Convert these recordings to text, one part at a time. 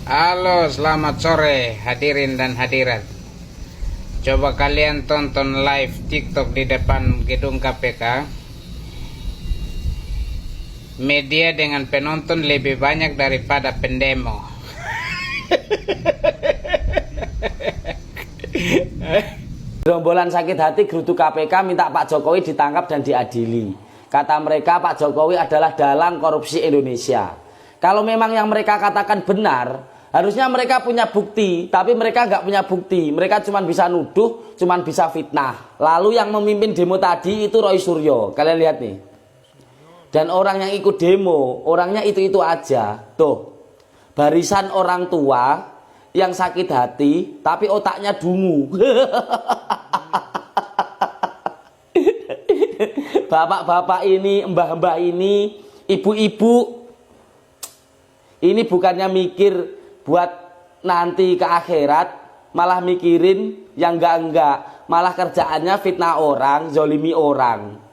Halo, selamat sore hadirin dan hadirat. Coba kalian tonton live TikTok di depan gedung KPK. Media dengan penonton lebih banyak daripada pendemo. Gerombolan sakit hati gerutu KPK minta Pak Jokowi ditangkap dan diadili. Kata mereka Pak Jokowi adalah dalang korupsi Indonesia. Kalau memang yang mereka katakan benar, harusnya mereka punya bukti. Tapi mereka nggak punya bukti. Mereka cuma bisa nuduh, cuma bisa fitnah. Lalu yang memimpin demo tadi itu Roy Suryo. Kalian lihat nih. Dan orang yang ikut demo, orangnya itu-itu aja. Tuh, barisan orang tua yang sakit hati, tapi otaknya dungu. Bapak-bapak ini, mbah-mbah ini, ibu-ibu, ini bukannya mikir buat nanti ke akhirat, malah mikirin yang enggak-enggak. Malah kerjaannya fitnah orang, zolimi orang.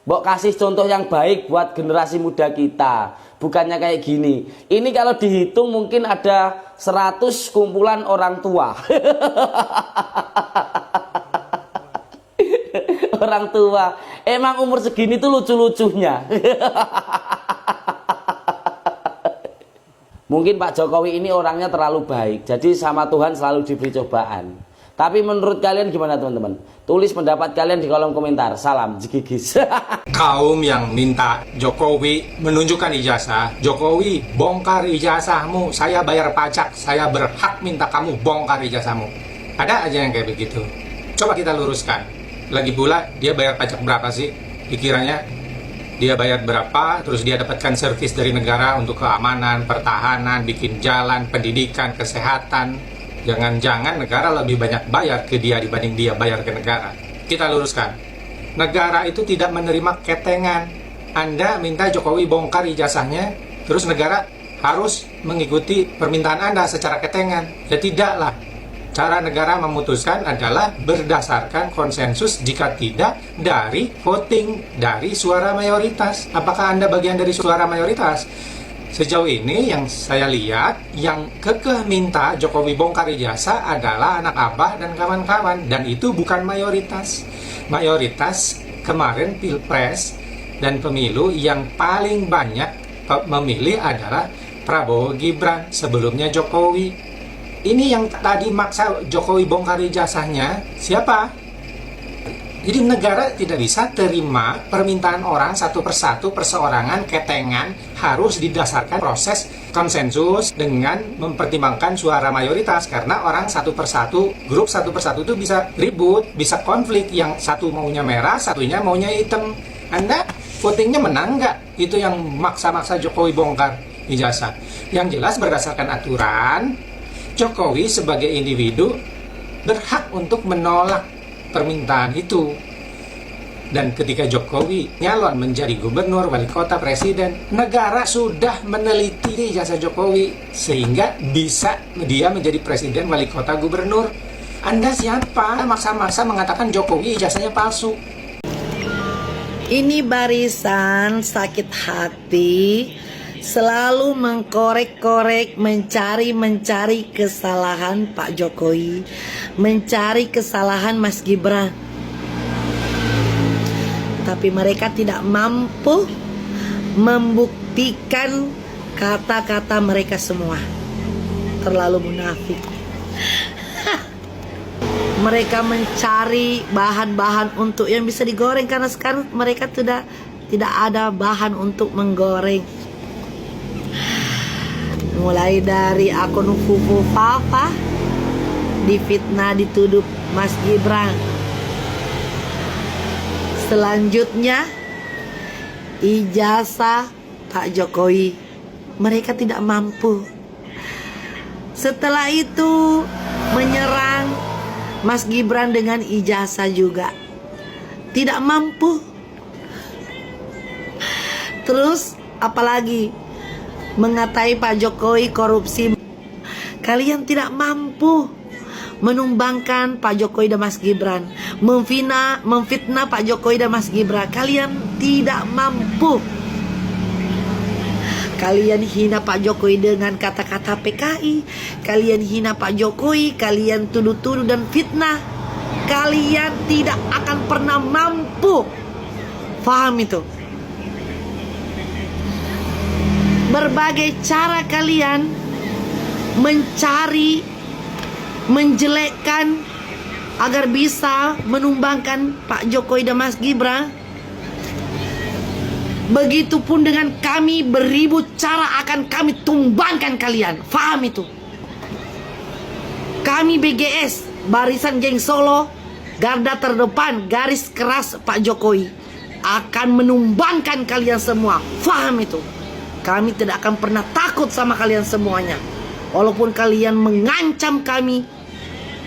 Mbok kasih contoh yang baik buat generasi muda kita. Bukannya kayak gini. Ini kalau dihitung mungkin ada 100 kumpulan orang tua. Orang tua. Emang umur segini tuh lucu-lucunya. Mungkin Pak Jokowi ini orangnya terlalu baik. Jadi sama Tuhan selalu diberi cobaan. Tapi menurut kalian gimana teman-teman? Tulis pendapat kalian di kolom komentar. Salam jigigis. Kaum yang minta Jokowi menunjukkan ijazah, Jokowi bongkar ijazahmu, saya bayar pajak, saya berhak minta kamu bongkar ijazahmu. Ada aja yang kayak begitu. Coba kita luruskan. Lagi pula dia bayar pajak berapa sih? Pikirannya dia bayar berapa, terus dia dapatkan servis dari negara untuk keamanan, pertahanan, bikin jalan, pendidikan, kesehatan. Jangan-jangan negara lebih banyak bayar ke dia dibanding dia bayar ke negara. Kita luruskan. Negara itu tidak menerima ketengan. Anda minta Jokowi bongkar ijazahnya, terus negara harus mengikuti permintaan Anda secara ketengan. Ya tidaklah. Cara negara memutuskan adalah berdasarkan konsensus, jika tidak dari voting, dari suara mayoritas. Apakah Anda bagian dari suara mayoritas? Sejauh ini yang saya lihat, yang kekeh minta Jokowi bongkar ijazah adalah anak abah dan kawan-kawan. Dan itu bukan mayoritas. Mayoritas kemarin Pilpres dan pemilu yang paling banyak memilih adalah Prabowo Gibran, sebelumnya Jokowi. Ini yang tadi maksa Jokowi bongkar ijazahnya siapa? Jadi negara tidak bisa terima permintaan orang satu persatu, perseorangan, ketengan, harus didasarkan proses konsensus dengan mempertimbangkan suara mayoritas. Karena orang satu persatu, grup satu persatu itu bisa ribut, bisa konflik. Yang satu maunya merah, satunya maunya hitam. Anda votingnya menang nggak? Itu yang maksa-maksa Jokowi bongkar ijazah. Yang jelas berdasarkan aturan, Jokowi sebagai individu berhak untuk menolak permintaan itu. Dan ketika Jokowi nyalon menjadi gubernur, wali kota, presiden, negara sudah meneliti ijazah Jokowi sehingga bisa dia menjadi presiden, wali kota, gubernur. Anda siapa maksa-maksa mengatakan Jokowi ijazahnya palsu? Ini barisan sakit hati selalu mengkorek-korek, mencari kesalahan Pak Jokowi, mencari kesalahan Mas Gibran. Tapi mereka tidak mampu membuktikan kata-kata mereka semua. Terlalu munafik. Mereka mencari bahan-bahan untuk yang bisa digoreng, karena sekarang mereka tidak ada bahan untuk menggoreng. Mulai dari akun Fufu Papa difitnah, dituduh Mas Gibran. Selanjutnya ijazah Pak Jokowi, mereka tidak mampu. Setelah itu menyerang Mas Gibran dengan ijazah juga, tidak mampu. Terus apalagi mengatai Pak Jokowi korupsi. Kalian tidak mampu menumbangkan Pak Jokowi dan Mas Gibran, memfitnah Pak Jokowi dan Mas Gibran. Kalian tidak mampu. Kalian hina Pak Jokowi dengan kata-kata PKI. Kalian hina Pak Jokowi, kalian tuduh-tuduh dan fitnah. Kalian tidak akan pernah mampu. Faham itu? Berbagai cara kalian mencari, menjelekkan agar bisa menumbangkan Pak Jokowi dan Mas Gibran. Begitupun dengan kami, beribu cara akan kami tumbangkan kalian. Faham itu? Kami BGS, Barisan Geng Solo, garda terdepan, garis keras Pak Jokowi, akan menumbangkan kalian semua. Faham itu? Kami tidak akan pernah takut sama kalian semuanya. Walaupun kalian mengancam kami,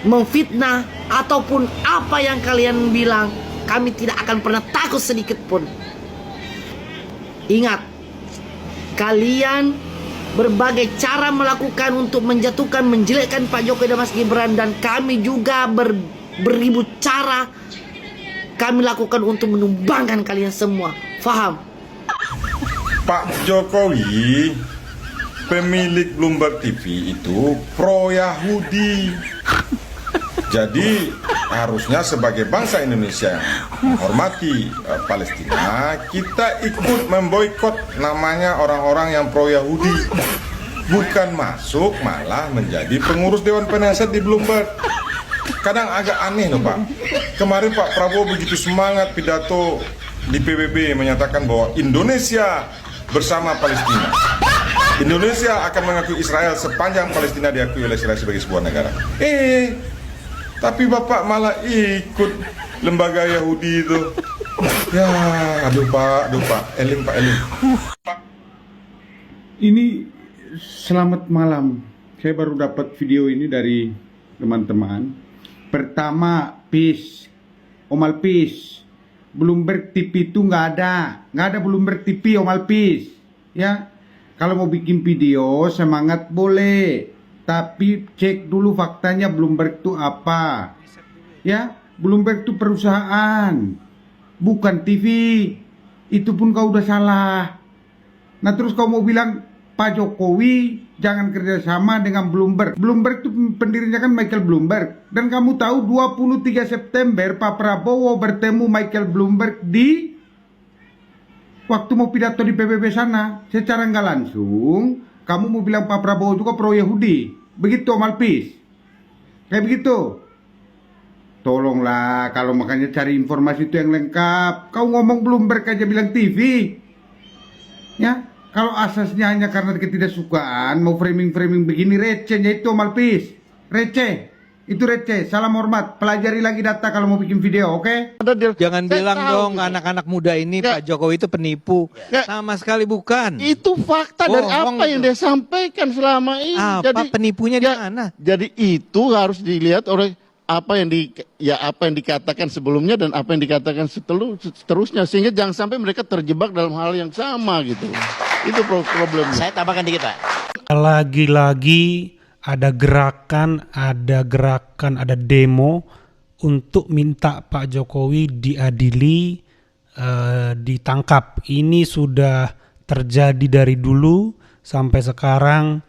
memfitnah, ataupun apa yang kalian bilang, kami tidak akan pernah takut sedikit pun. Ingat, kalian berbagai cara melakukan untuk menjatuhkan, menjelekkan Pak Jokowi dan Mas Gibran, dan kami juga beribu cara kami lakukan untuk menumbangkan kalian semua. Faham? Pak Jokowi, pemilik Bloomberg TV itu pro-Yahudi. Jadi harusnya sebagai bangsa Indonesia yang menghormati Palestina, kita ikut memboikot namanya orang-orang yang pro-Yahudi. Bukan masuk, malah menjadi pengurus Dewan Penasihat di Bloomberg. Kadang agak aneh loh Pak. Kemarin Pak Prabowo begitu semangat pidato di PBB menyatakan bahwa Indonesia bersama Palestina. Indonesia akan mengakui Israel sepanjang Palestina diakui oleh Israel sebagai sebuah negara. Tapi Bapak malah ikut lembaga Yahudi itu. Ya, aduh Pak, Elim Pak Elim. Ini selamat malam. Saya baru dapat video ini dari teman-teman. Pertama, peace. Omal peace. Bloomberg TV itu nggak ada Bloomberg TV Omal peace. Ya, kalau mau bikin video semangat boleh. Tapi cek dulu faktanya Bloomberg itu apa. Ya, Bloomberg itu perusahaan, bukan TV. Itu pun kau udah salah. Nah terus kau mau bilang Pak Jokowi jangan kerjasama dengan Bloomberg. Bloomberg itu pendirinya kan Michael Bloomberg. Dan kamu tahu 23 September Pak Prabowo bertemu Michael Bloomberg di waktu mau pidato di PBB sana. Secara nggak langsung kamu mau bilang Pak Prabowo juga pro-Yahudi. Begitu Malpis. Kayak begitu. Tolonglah kalau makanya cari informasi itu yang lengkap. Kau ngomong Bloomberg aja bilang TV. Ya, kalau asasnya hanya karena ketidaksukaan, mau framing-framing begini recehnya itu Malpis. Receh. Itu receh. Salam hormat. Pelajari lagi data kalau mau bikin video, oke? Jangan bilang dong anak-anak muda ini Pak Jokowi itu penipu. Sama sekali bukan. Itu fakta dari apa yang dia sampaikan selama ini. Apa penipunya di mana? Jadi itu harus dilihat oleh apa yang dikatakan sebelumnya dan apa yang dikatakan seterusnya, sehingga jangan sampai mereka terjebak dalam hal yang sama gitu. Itu problemnya. Saya tambahkan dikit Pak. Lagi-lagi ada gerakan, ada demo untuk minta Pak Jokowi diadili, ditangkap. Ini sudah terjadi dari dulu sampai sekarang.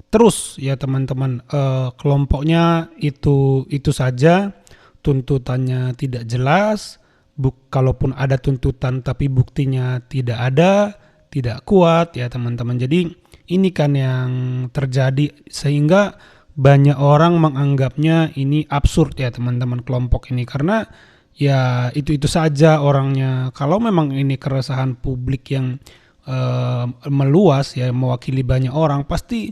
Terus ya teman-teman, kelompoknya itu saja, tuntutannya tidak jelas. Kalaupun ada tuntutan tapi buktinya tidak ada, tidak kuat ya teman-teman. Jadi ini kan yang terjadi sehingga banyak orang menganggapnya ini absurd ya teman-teman, kelompok ini, karena ya itu saja orangnya. Kalau memang ini keresahan publik yang meluas ya, mewakili banyak orang, pasti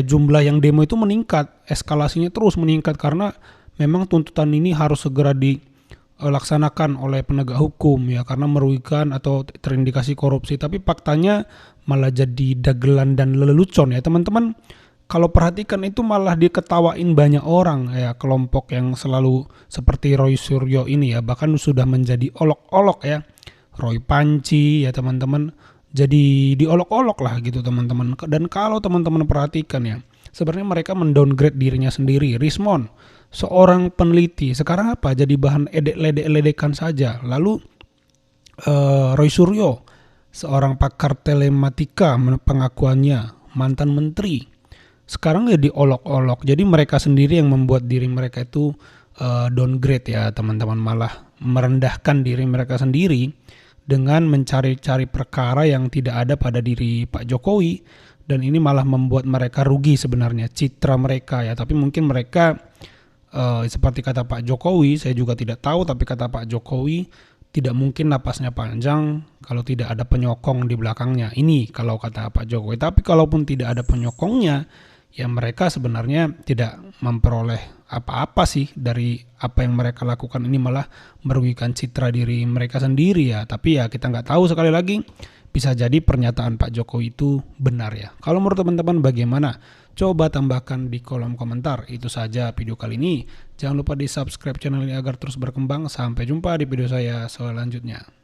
jumlah yang demo itu meningkat, eskalasinya terus meningkat karena memang tuntutan ini harus segera dilaksanakan oleh penegak hukum ya, karena merugikan atau terindikasi korupsi. Tapi faktanya malah jadi dagelan dan lelucon ya teman-teman. Kalau perhatikan itu malah diketawain banyak orang ya, kelompok yang selalu seperti Roy Suryo ini ya, bahkan sudah menjadi olok-olok ya, Roy Panci ya teman-teman, jadi diolok-olok lah gitu teman-teman. Dan kalau teman-teman perhatikan ya, sebenarnya mereka mendowngrade dirinya sendiri. Rismon, seorang peneliti, sekarang jadi bahan ledek-ledekan saja. Lalu Roy Suryo, seorang pakar telematika pengakuannya, mantan menteri. Sekarang ya diolok-olok. Jadi mereka sendiri yang membuat diri mereka itu downgrade ya teman-teman, malah merendahkan diri mereka sendiri dengan mencari-cari perkara yang tidak ada pada diri Pak Jokowi, dan ini malah membuat mereka rugi sebenarnya, citra mereka ya. Tapi mungkin mereka seperti kata Pak Jokowi, saya juga tidak tahu, tapi kata Pak Jokowi tidak mungkin napasnya panjang kalau tidak ada penyokong di belakangnya. Ini kalau kata Pak Jokowi. Tapi kalaupun tidak ada penyokongnya, ya mereka sebenarnya tidak memperoleh apa-apa sih dari apa yang mereka lakukan. Ini malah merugikan citra diri mereka sendiri ya. Tapi ya kita nggak tahu, sekali lagi bisa jadi pernyataan Pak Jokowi itu benar ya. Kalau menurut teman-teman bagaimana? Coba tambahkan di kolom komentar. Itu saja video kali ini. Jangan lupa di subscribe channel ini agar terus berkembang. Sampai jumpa di video saya selanjutnya.